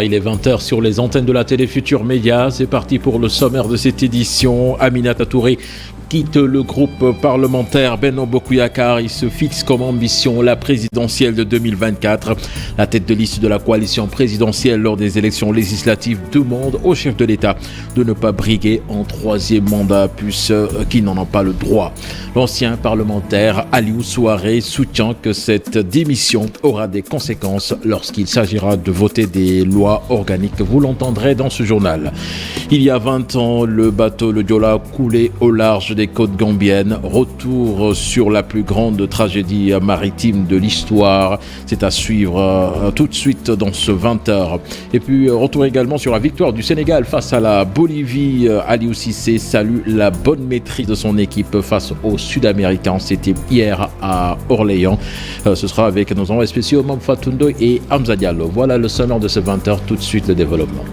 Il est 20h sur les antennes de la télé Futur Média. C'est parti pour le sommaire de cette édition. Aminata Touré quitte le groupe parlementaire Benno Bokk Yakaar. Il se fixe comme ambition la présidentielle de 2024. La tête de liste de la coalition présidentielle lors des élections législatives demande au chef de l'État de ne pas briguer en troisième mandat puisqu'il n'en a pas le droit. L'ancien parlementaire Aliou Souaré soutient que cette démission aura des conséquences lorsqu'il s'agira de voter des lois organiques. Vous l'entendrez dans ce journal. Il y a 20 ans, le bateau le Joola coulait au large des côtes gambiennes. Retour sur la plus grande tragédie maritime de l'histoire. C'est à suivre tout de suite dans ce 20h. Et puis retour également sur la victoire du Sénégal face à la Bolivie. Aliou Cissé salue la bonne maîtrise de son équipe face aux Sud-Américains. C'était hier à Orléans. Ce sera avec nos envoyés spéciaux Mame Fatou Ndoye et Hamza Diallo. Voilà le sommaire de ce 20h. Tout de suite le développement.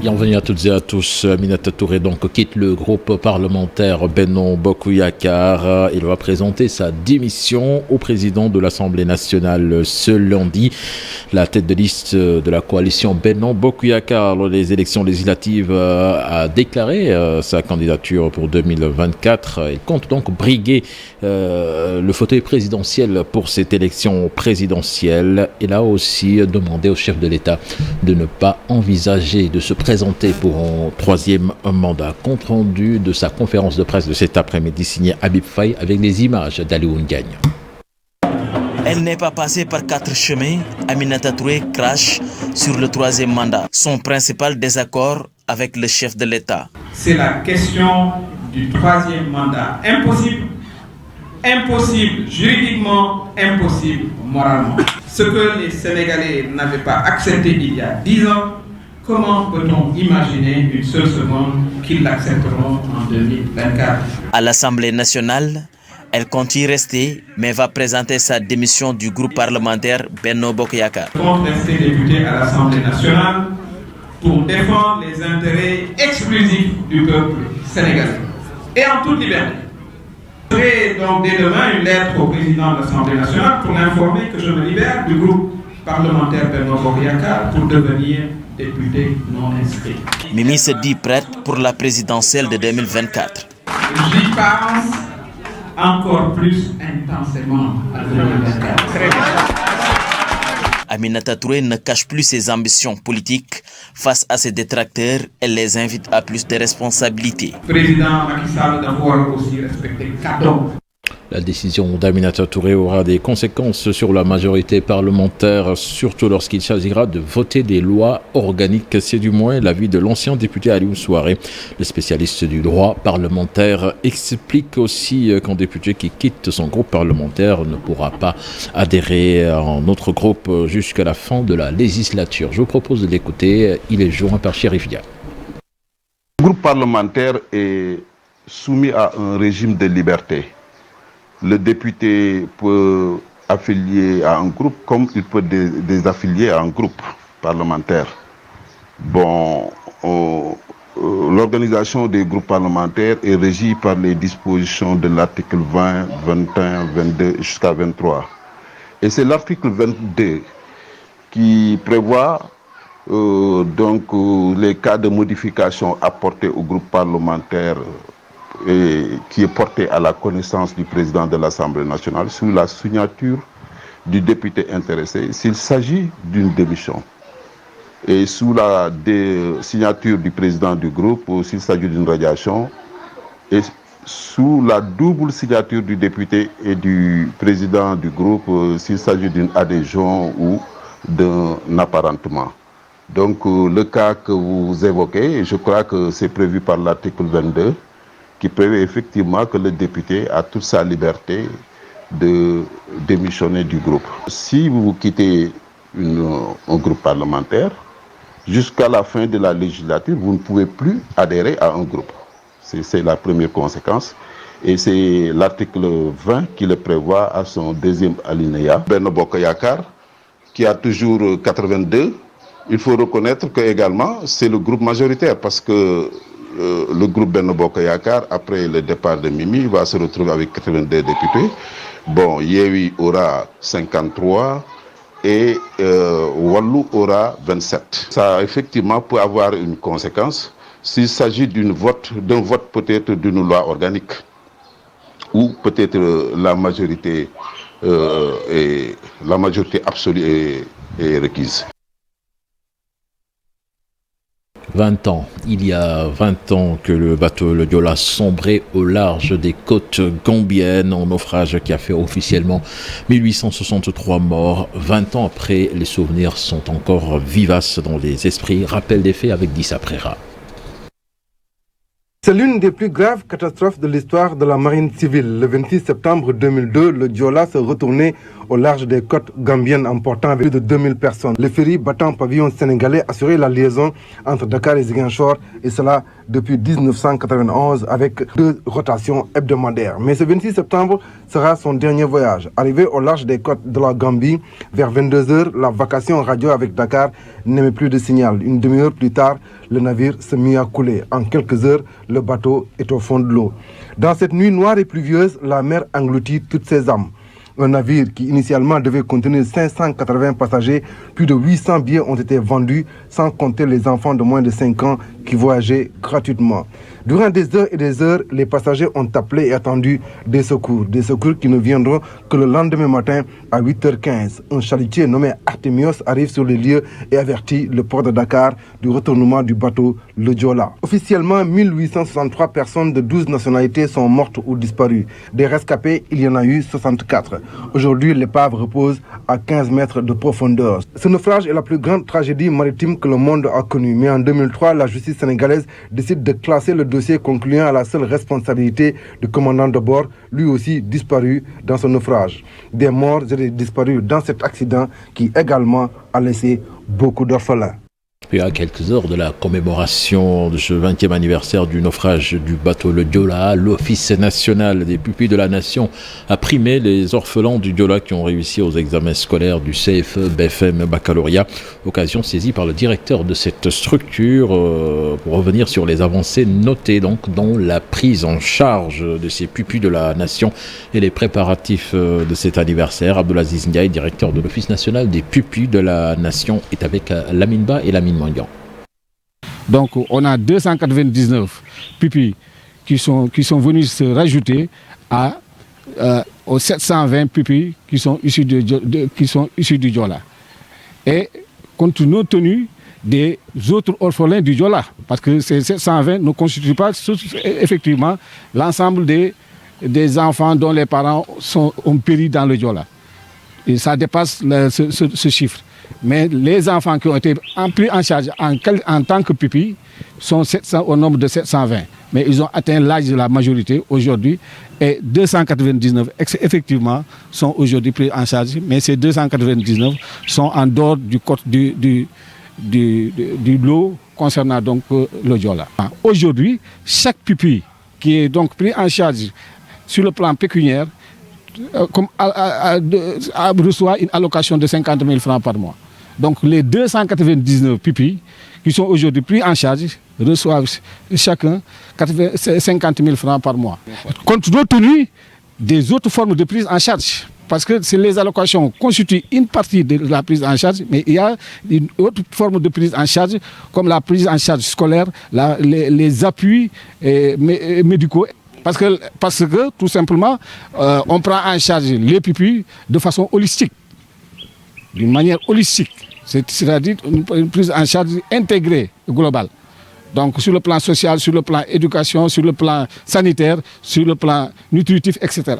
Bienvenue à toutes et à tous. Aminata Touré donc quitte le groupe parlementaire Benno Bokk Yakaar. Il va présenter sa démission au président de l'Assemblée nationale ce lundi. La tête de liste de la coalition Benno Bokk Yakaar lors des élections législatives a déclaré sa candidature pour 2024. Il compte donc briguer le fauteuil présidentiel pour cette élection présidentielle. Il a aussi demandé au chef de l'État de ne pas envisager de se présenter pour un troisième mandat. Compte rendu de sa conférence de presse de cet après-midi signé Habib Faye avec des images d'Aliou Ngagne. Elle n'est pas passée par 4 chemins. Aminata Touré crache sur le troisième mandat. Son principal désaccord avec le chef de l'État. C'est la question du troisième mandat. Impossible. Impossible juridiquement, impossible moralement. Ce que les Sénégalais n'avaient pas accepté il y a 10 ans, comment peut-on imaginer une seule seconde qu'ils l'accepteront en 2024 ? À l'Assemblée nationale, elle compte y rester, mais va présenter sa démission du groupe parlementaire Benno Bokk Yakaar. Elle compte rester députée à l'Assemblée nationale pour défendre les intérêts exclusifs du peuple sénégalais et en toute liberté. Je ferai donc dès demain une lettre au président de l'Assemblée nationale pour l'informer que je me libère du groupe parlementaire Benno Bokk Yakaar pour devenir député non inscrit. Mimi se dit prête pour la présidentielle de 2024. J'y pense encore plus intensément à 2024. Très bien. Aminata Touré ne cache plus ses ambitions politiques face à ses détracteurs et les invite à plus de responsabilités. Le président Macky Sall d'avoir aussi respecté 4 ans. La décision d'Aminata Touré aura des conséquences sur la majorité parlementaire, surtout lorsqu'il s'agira de voter des lois organiques. C'est du moins l'avis de l'ancien député Aliou Souaré. Le spécialiste du droit parlementaire explique aussi qu'un député qui quitte son groupe parlementaire ne pourra pas adhérer à un autre groupe jusqu'à la fin de la législature. Je vous propose de l'écouter. Il est joint par Chérif Dia. Le groupe parlementaire est soumis à un régime de liberté. Le député peut affilier à un groupe comme il peut désaffilier à un groupe parlementaire. Bon, l'organisation des groupes parlementaires est régie par les dispositions de l'article 20, 21, 22 jusqu'à 23. Et c'est l'article 22 qui prévoit les cas de modification apportés au groupe parlementaire et qui est porté à la connaissance du président de l'Assemblée nationale sous la signature du député intéressé s'il s'agit d'une démission et sous la signature du président du groupe s'il s'agit d'une radiation et sous la double signature du député et du président du groupe s'il s'agit d'une adhésion ou d'un apparentement. Donc le cas que vous évoquez, je crois que c'est prévu par l'article 22 qui prévoit effectivement que le député a toute sa liberté de démissionner du groupe. Si vous quittez un groupe parlementaire, jusqu'à la fin de la législature, vous ne pouvez plus adhérer à un groupe. C'est la première conséquence. Et c'est l'article 20 qui le prévoit à son deuxième alinéa. Benno Bokk Yakaar, qui a toujours 82, il faut reconnaître que également c'est le groupe majoritaire parce que le groupe Benno Bokk Yakaar, après le départ de Mimi, va se retrouver avec 82 députés. Bon, Yewwi aura 53 et Wallu aura 27. Ça effectivement peut avoir une conséquence s'il s'agit d'un vote peut-être d'une loi organique ou peut-être la majorité absolue est requise. 20 ans. Il y a 20 ans que le bateau le Joola sombrait au large des côtes gambiennes, un naufrage qui a fait officiellement 1863 morts. 20 ans après, les souvenirs sont encore vivaces dans les esprits. Rappel des faits avec Dissa Préra. C'est l'une des plus graves catastrophes de l'histoire de la marine civile. Le 26 septembre 2002, le Joola se retournait au large des côtes gambiennes emportant plus de 2000 personnes. Le ferry battant pavillon sénégalais assurait la liaison entre Dakar et Ziguinchor, et cela depuis 1991 avec 2 rotations hebdomadaires. Mais ce 26 septembre sera son dernier voyage. Arrivé au large des côtes de la Gambie, vers 22h, la vacation radio avec Dakar n'émet plus de signal. Une demi-heure plus tard, le navire se mit à couler. En quelques heures, le bateau est au fond de l'eau. Dans cette nuit noire et pluvieuse, la mer engloutit toutes ses âmes. Un navire qui initialement devait contenir 580 passagers, plus de 800 billets ont été vendus, sans compter les enfants de moins de 5 ans qui voyageaient gratuitement. Durant des heures et des heures, les passagers ont appelé et attendu des secours qui ne viendront que le lendemain matin à 8h15. Un chalutier nommé Artemios arrive sur les lieux et avertit le port de Dakar du retournement du bateau le Joola. Officiellement, 1863 personnes de 12 nationalités sont mortes ou disparues. Des rescapés, il y en a eu 64. Aujourd'hui, l'épave repose à 15 mètres de profondeur. Ce naufrage est la plus grande tragédie maritime que le monde a connue. Mais en 2003, la justice sénégalaise décide de classer le dossier concluant à la seule responsabilité du commandant de bord, lui aussi disparu dans ce naufrage. Des morts et des disparus dans cet accident qui également a laissé beaucoup d'orphelins. Puis à quelques heures de la commémoration de ce 20e anniversaire du naufrage du bateau le Joola, l'Office national des pupilles de la nation a primé les orphelins du Joola qui ont réussi aux examens scolaires du CFE, BFM, baccalauréat. Occasion saisie par le directeur de cette structure pour revenir sur les avancées notées donc dans la prise en charge de ces pupilles de la nation et les préparatifs de cet anniversaire. Abdelaziz Ndiaye, directeur de l'Office national des pupilles de la nation, est avec Lamine Ba et Lamine Mandian. Donc on a 299 pupilles qui sont venus se rajouter aux 720 pupilles qui sont issus du Joola. Et compte tenu des autres orphelins du Joola, parce que ces 720 ne constituent pas effectivement l'ensemble des enfants dont les parents ont péri dans le Joola. Et ça dépasse ce chiffre. Mais les enfants qui ont été pris en charge en tant que pupilles sont 700 au nombre de 720. Mais ils ont atteint l'âge de la majorité aujourd'hui et 299 effectivement sont aujourd'hui pris en charge. Mais ces 299 sont en dehors du lot concernant donc le Joola. Aujourd'hui, chaque pupille qui est donc pris en charge sur le plan pécuniaire reçoit une allocation de 50 000 francs par mois. Donc les 299 pupilles qui sont aujourd'hui pris en charge reçoivent chacun 50 000 francs par mois. Compte tenu des autres formes de prise en charge, parce que les allocations constituent une partie de la prise en charge, mais il y a une autre forme de prise en charge, comme la prise en charge scolaire, les appuis médicaux. Parce que tout simplement, on prend en charge les pupilles de façon holistique, d'une manière holistique, c'est-à-dire une prise en charge intégrée, globale. Donc sur le plan social, sur le plan éducation, sur le plan sanitaire, sur le plan nutritif, etc.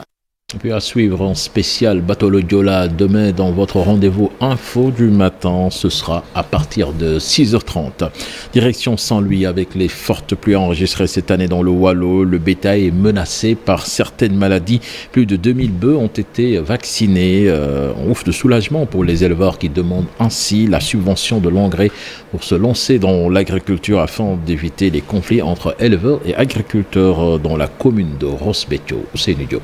Et puis à suivre en spécial Bateau le Joola demain dans votre rendez-vous info du matin. Ce sera à partir de 6h30. Direction Saint-Louis avec les fortes pluies enregistrées cette année dans le Waalo. Le bétail est menacé par certaines maladies. Plus de 2000 bœufs ont été vaccinés. Ouf de soulagement pour les éleveurs qui demandent ainsi la subvention de l'engrais pour se lancer dans l'agriculture afin d'éviter les conflits entre éleveurs et agriculteurs dans la commune de Ross Béthio. C'est Diop.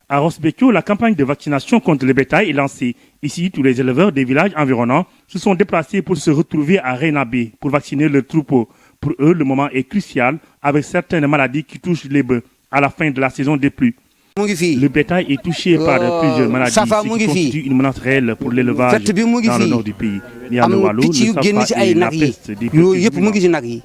À Ross Béthio, la campagne de vaccination contre le bétail est lancée. Ici, tous les éleveurs des villages environnants se sont déplacés pour se retrouver à Reynabé pour vacciner le troupeau. Pour eux, le moment est crucial avec certaines maladies qui touchent les bœufs à la fin de la saison des pluies. Le bétail est touché par plusieurs maladies, ce qui constitue une menace réelle pour l'élevage dans le nord du pays. Il y a le Waalo, le Safa et la peste des petits.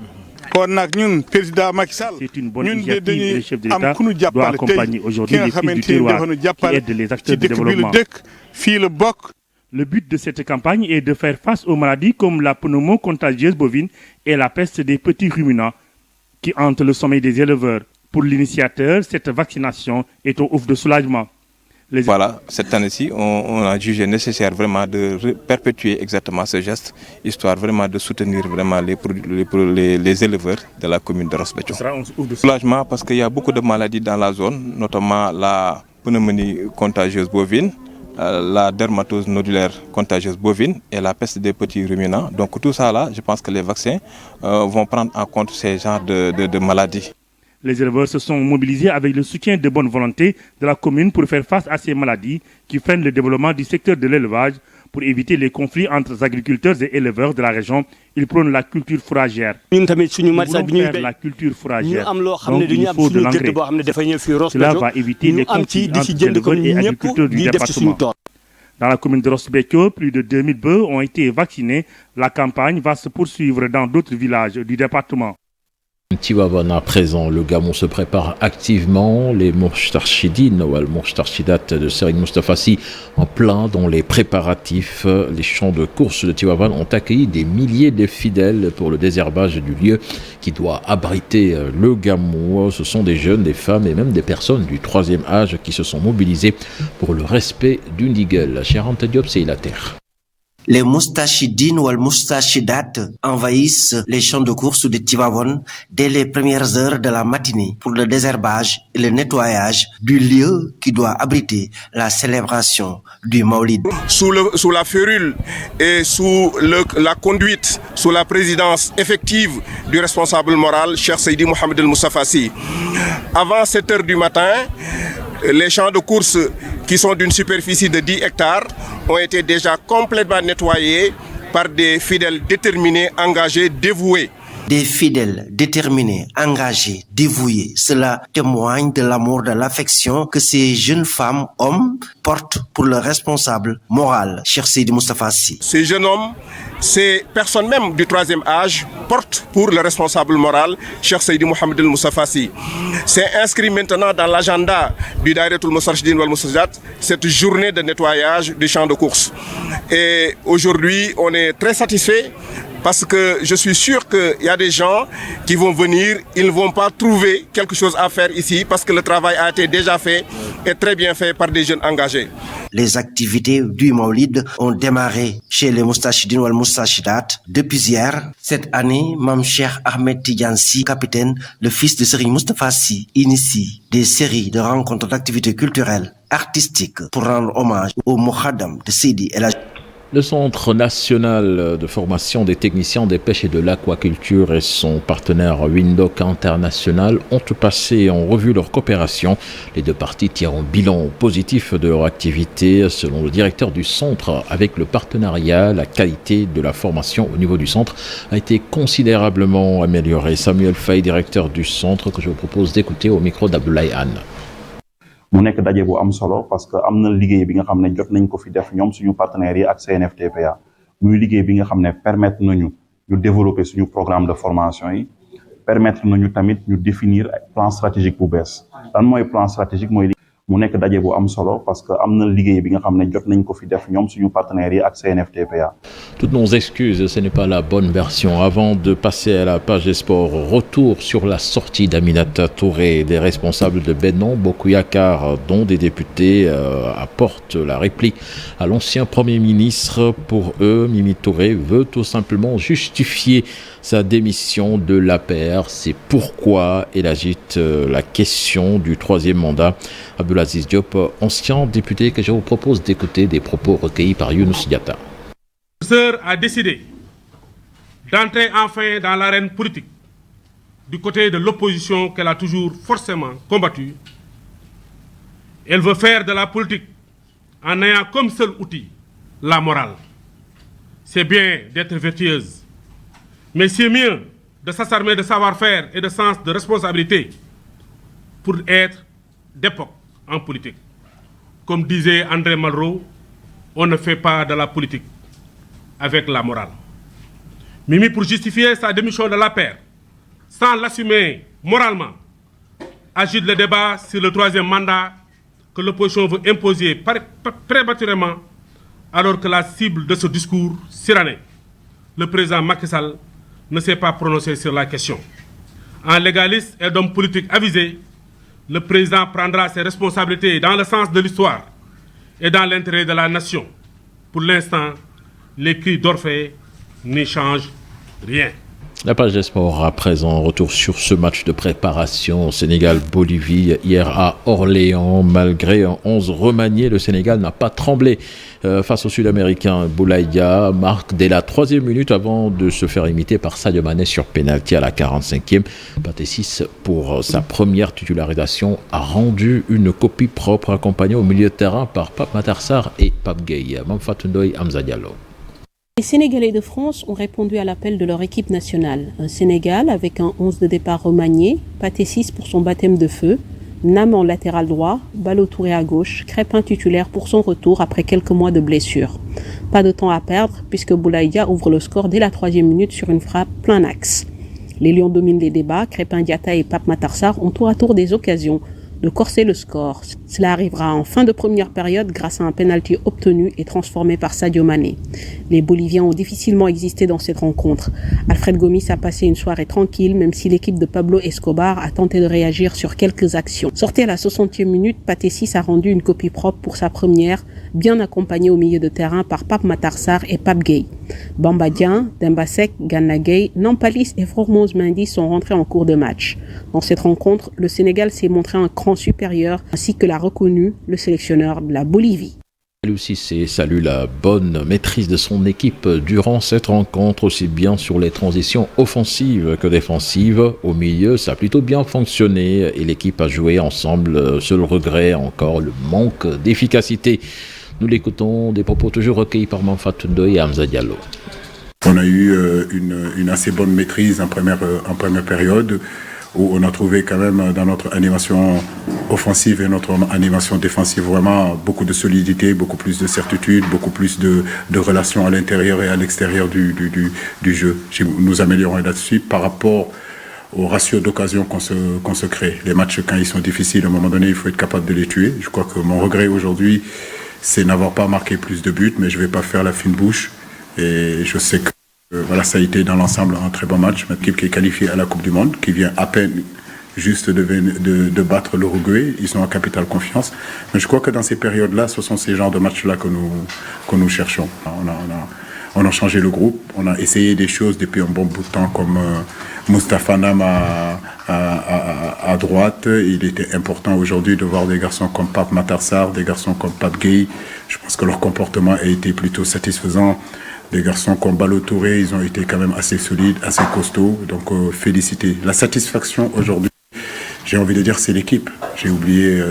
C'est une bonne initiative. Le chef de l'État doit accompagner aujourd'hui les fils du terroir qui aident les acteurs de développement. Le but de cette campagne est de faire face aux maladies comme la pneumocontagieuse bovine et la peste des petits ruminants qui hantent le sommeil des éleveurs. Pour l'initiateur, cette vaccination est au ouf de soulagement. Voilà, cette année-ci, on a jugé nécessaire vraiment de perpétuer exactement ce geste, histoire vraiment de soutenir vraiment les éleveurs de la commune de Ross Béthio. Soulagement parce qu'il y a beaucoup de maladies dans la zone, notamment la pneumonie contagieuse bovine, la dermatose nodulaire contagieuse bovine et la peste des petits ruminants. Donc tout ça là, je pense que les vaccins vont prendre en compte ces genres de maladies. Les éleveurs se sont mobilisés avec le soutien de bonne volonté de la commune pour faire face à ces maladies qui freinent le développement du secteur de l'élevage. Pour éviter les conflits entre agriculteurs et éleveurs de la région, ils prônent la culture fourragère. Nous voulons faire la culture fourragère, donc il faut de l'engrais. Cela va éviter les conflits entre éleveurs et agriculteurs du département. Dans la commune de Ross Béthio, plus de 2000 bœufs ont été vaccinés. La campagne va se poursuivre dans d'autres villages du département. Tivaouane à présent, le Gabon se prépare activement. Les Moustarchidines ou Al-Moustarchidat de Serigne Moustapha Sy en plein dans les préparatifs. Les champs de course de Tivaouane ont accueilli des milliers de fidèles pour le désherbage du lieu qui doit abriter le Gamou. Ce sont des jeunes, des femmes et même des personnes du troisième âge qui se sont mobilisés pour le respect du Nigel. Cher Anta Diop, c'est la terre. Les Moustachidines ou Al-Moustachidat envahissent les champs de course de Tivaouane dès les premières heures de la matinée pour le désherbage et le nettoyage du lieu qui doit abriter la célébration du Maulid. Sous la férule et sous la conduite, sous la présidence effective du responsable moral, Cheikh Seydi Mohamed El Moustapha Sy. Avant 7 heures du matin, les champs de course qui sont d'une superficie de 10 hectares ont été déjà complètement nettoyés par des fidèles déterminés, engagés, dévoués. Des fidèles déterminés, engagés, dévoués, cela témoigne de l'amour, de l'affection que ces jeunes femmes, hommes, portent pour le responsable moral, Cheikh Seydi Moustapha Sy. Ces jeunes hommes, ces personnes même du troisième âge portent pour le responsable moral, Cheikh Seydi Mohamed El Moustapha Sy. C'est inscrit maintenant dans l'agenda du Daïratul Moustarchidine wal Moustarchidat, cette journée de nettoyage du champ de course. Et aujourd'hui, on est très satisfait parce que je suis sûr qu'il y a des gens qui vont venir, ils ne vont pas trouver quelque chose à faire ici parce que le travail a été déjà fait et très bien fait par des jeunes engagés. Les activités du Maulid ont démarré chez les Moustachidines ou Al-Moustarchidat depuis hier. Cette année, Mam Cheikh Ahmed Tidiane Sy, capitaine, le fils de Serigne Moustapha Sy, initie des séries de rencontres d'activités culturelles, artistiques pour rendre hommage au Moukhadam de Seydi El Hadji. Le Centre national de formation des techniciens des pêches et de l'aquaculture et son partenaire Windhoek International ont passé en revue leur coopération. Les deux parties tirent un bilan positif de leur activité. Selon le directeur du centre, avec le partenariat, la qualité de la formation au niveau du centre a été considérablement améliorée. Samuel Faye, directeur du centre, que je vous propose d'écouter au micro d'Abdoulaye Anne. mu nekk daje bu am solo parce que am na liggéey bi nga xam ne jot nañ ko fi def ñoom suñu partenaires yi ak CNFTPA muy liggéey bi nga xam ne permettre nañu ñu développer suñu programme de formation yi permettre nañu tamit ñu définir plan stratégique bu bees lan mooy plan stratégique mu nekk daje bu am solo parce que am na liggéey bi nga xam ne jot nañ ko fi def ñoom suñu partenaires yi ak CNFTPA. Toutes nos excuses, ce n'est pas la bonne version. Avant de passer à la page des sports, retour sur la sortie d'Aminata Touré. Des responsables de Benno Bokk Yakaar, dont des députés, apportent la réplique à l'ancien Premier ministre. Pour eux, Mimi Touré veut tout simplement justifier sa démission de l'APR. C'est pourquoi elle agite la question du troisième mandat. Abdoulaziz Diop, ancien député, que je vous propose d'écouter des propos recueillis par Younous Diatta. Le professeur a décidé d'entrer enfin dans l'arène politique du côté de l'opposition qu'elle a toujours forcément combattue. Elle veut faire de la politique en ayant comme seul outil la morale. C'est bien d'être vertueuse, mais c'est mieux de s'armer de savoir-faire et de sens de responsabilité pour être d'époque en politique. Comme disait André Malraux, on ne fait pas de la politique avec la morale. Mimi, pour justifier sa démission de l'APR, sans l'assumer moralement, agite le débat sur le troisième mandat que l'opposition veut imposer prématurément, alors que la cible de ce discours suranné, le président Macky Sall, ne s'est pas prononcé sur la question. En légaliste et d'homme politique avisé, le président prendra ses responsabilités dans le sens de l'histoire et dans l'intérêt de la nation. Pour l'instant, les cris d'Orphée n'y changent rien. La page des sports à présent, retour sur ce match de préparation Sénégal-Bolivie hier à Orléans. Malgré un 11 remanié, le Sénégal n'a pas tremblé face au Sud-Américain. Boulaïa marque dès la 3e minute avant de se faire imiter par Sadio Mané sur pénalty à la 45e. Pathé Ciss, pour sa première titularisation, a rendu une copie propre accompagnée au milieu de terrain par Pape Matar Sarr et Pape Gueye. Mamfatou Ndoye, Hamza Diallo. Les Sénégalais de France ont répondu à l'appel de leur équipe nationale. Un Sénégal avec un 11 de départ remanié, Pathé Ciss pour son baptême de feu, Nam en latéral droit, Ballo Touré à gauche, Crépin titulaire pour son retour après quelques mois de blessure. Pas de temps à perdre puisque Boulaïdia ouvre le score dès la 3e minute sur une frappe plein axe. Les Lions dominent les débats, Crépin Diatta et Pape Matar Sarr ont tour à tour des occasions de corser le score. Cela arrivera en fin de première période grâce à un penalty obtenu et transformé par Sadio Mané. Les Boliviens ont difficilement existé dans cette rencontre. Alfred Gomis a passé une soirée tranquille, même si l'équipe de Pablo Escobar a tenté de réagir sur quelques actions. Sorti à la 60e minute, Pathé Ciss a rendu une copie propre pour sa première, bien accompagné au milieu de terrain par Pape Matar Sarr et Pape Gueye. Bamba Dieng, Demba Seck, Gana Gueye, Nampalys et Formose Mendy sont rentrés en cours de match. Dans cette rencontre, le Sénégal s'est montré un cran supérieur, ainsi que l'a reconnu le sélectionneur de la Bolivie. Aliou Cissé salue la bonne maîtrise de son équipe durant cette rencontre, aussi bien sur les transitions offensives que défensives. Au milieu, ça a plutôt bien fonctionné et l'équipe a joué ensemble. Seul regret encore, le manque d'efficacité. Nous l'écoutons, des propos toujours recueillis par Mamfatou Ndoye et Hamza Diallo. On a eu une assez bonne maîtrise en première période, où on a trouvé quand même dans notre animation offensive et notre animation défensive vraiment beaucoup de solidité, beaucoup plus de certitude, beaucoup plus de relations à l'intérieur et à l'extérieur du jeu. Nous améliorons là-dessus par rapport au ratio d'occasion qu'on se crée. Les matchs, quand ils sont difficiles, à un moment donné, il faut être capable de les tuer. Je crois que mon regret aujourd'hui, c'est n'avoir pas marqué plus de buts, mais je ne vais pas faire la fine bouche. Et je sais que voilà, ça a été dans l'ensemble un très bon match. Une équipe qui est qualifiée à la Coupe du Monde, qui vient à peine juste de battre l'Uruguay. Ils sont en capitale confiance. Mais je crois que dans ces périodes-là, ce sont ces genres de matchs-là que nous cherchons. On a changé le groupe. On a essayé des choses depuis un bon bout de temps, comme Moustapha Nam à droite. Il était important aujourd'hui de voir des garçons comme Pape Matar Sarr, des garçons comme Pape Gueye. Je pense que leur comportement a été plutôt satisfaisant. Des garçons comme Ballo Touré, ils ont été quand même assez solides, assez costauds. Donc féliciter. La satisfaction aujourd'hui, j'ai envie de dire, c'est l'équipe. J'ai oublié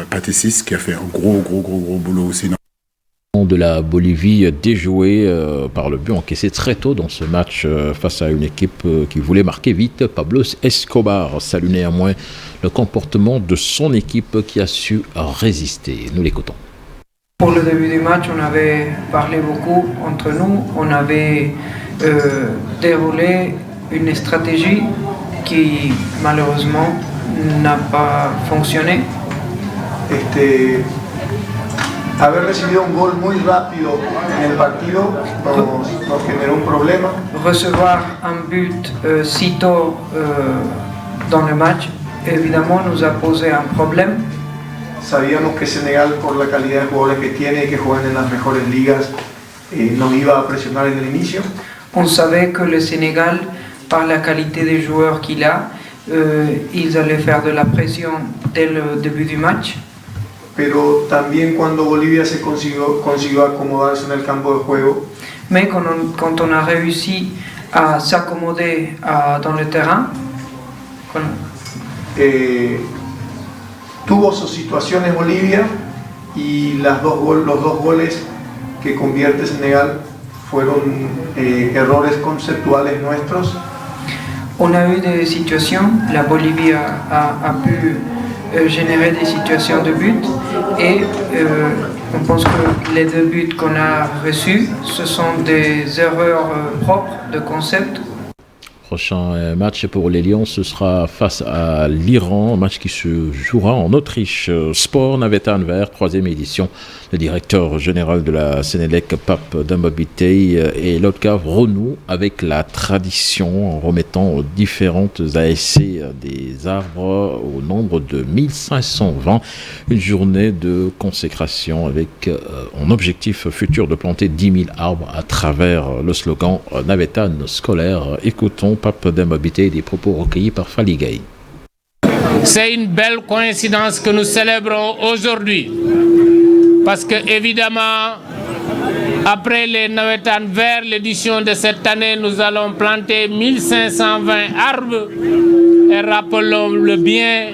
Pathé Ciss qui a fait un gros boulot aussi. De la Bolivie déjouée par le but encaissé très tôt dans ce match face à une équipe qui voulait marquer vite. Pablo Escobar salue néanmoins le comportement de son équipe qui a su résister. Nous l'écoutons. Pour le début du match, on avait parlé beaucoup entre nous. On avait déroulé une stratégie qui malheureusement n'a pas fonctionné. Haber recibido un gol muy rápido en el partido nos generó un problema. Recevoir un but sitôt dans le match, évidemment, nous a posé un problème. Sabíamos que Senegal, por la calidad de jugadores que tiene y que juegan en las mejores ligas, nos iba a presionar en el inicio. On savait que le Sénégal, par la qualité des joueurs qu'il a, ils allaient faire de la pression dès le début du match. Pero también cuando Bolivia se consiguió acomodarse en el campo de juego. Mais quand on a réussi à s'accommoder dans le terrain, tuvo sus situaciones Bolivia y los dos goles que convierte Senegal fueron errores conceptuales nuestros. On a eu des situations, la Bolivie a pu générer des situations de but et on pense que les deux buts qu'on a reçus, ce sont des erreurs propres de concept. Prochain match pour les Lions, ce sera face à l'Iran, match qui se jouera en Autriche. Sport Navetan Vert, 3e édition. Le directeur général de la Sénélec, Pape Demba Bitèye, et l'ODCAV renoue avec la tradition en remettant aux différentes ASC des arbres au nombre de 1520. Une journée de consécration avec un objectif futur de planter 10 000 arbres à travers le slogan Navetan scolaire. Écoutons Pape Demba Bitèye, des propos recueillis par Fally Gueye. C'est une belle coïncidence que nous célébrons aujourd'hui. Parce que, évidemment, après les Navetan Verts, l'édition de cette année, nous allons planter 1520 arbres. Et rappelons-le bien,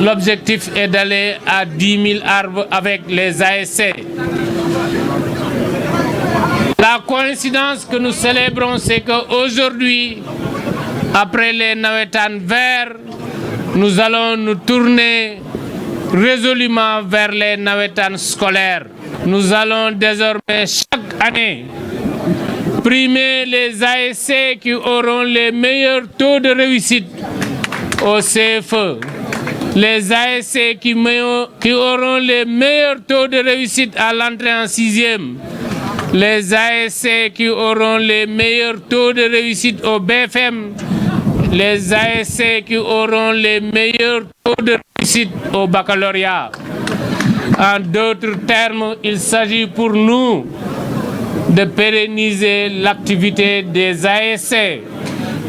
l'objectif est d'aller à 10 000 arbres avec les ASC. La coïncidence que nous célébrons, c'est qu'aujourd'hui, après les Navetan Verts, nous allons nous tourner résolument vers les Navetan scolaires. Nous allons désormais chaque année primer les ASC qui auront les meilleurs taux de réussite au CFE. Les ASC qui auront les meilleurs taux de réussite à l'entrée en 6e. Les ASC qui auront les meilleurs taux de réussite au BFM. Les ASC qui auront les meilleurs taux de réussite au baccalauréat. En d'autres termes, il s'agit pour nous de pérenniser l'activité des ASC.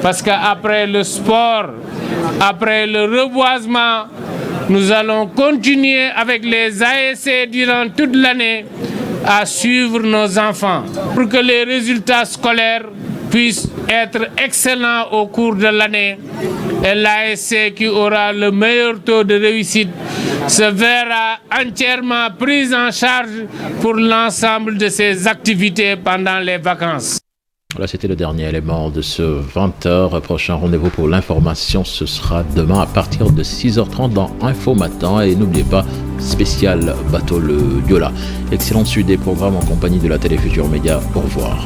Parce qu'après le sport, après le reboisement, nous allons continuer avec les ASC durant toute l'année à suivre nos enfants pour que les résultats scolaires puissent être excellents au cours de l'année. Et l'ASC qui aura le meilleur taux de réussite se verra entièrement prise en charge pour l'ensemble de ses activités pendant les vacances. Voilà, c'était le dernier élément de ce 20h. Prochain rendez-vous pour l'information, ce sera demain à partir de 6h30 dans Info Matin. Et n'oubliez pas, spécial bateau le Diola. Excellente suite des programmes en compagnie de la Télé Futur Média. Au revoir.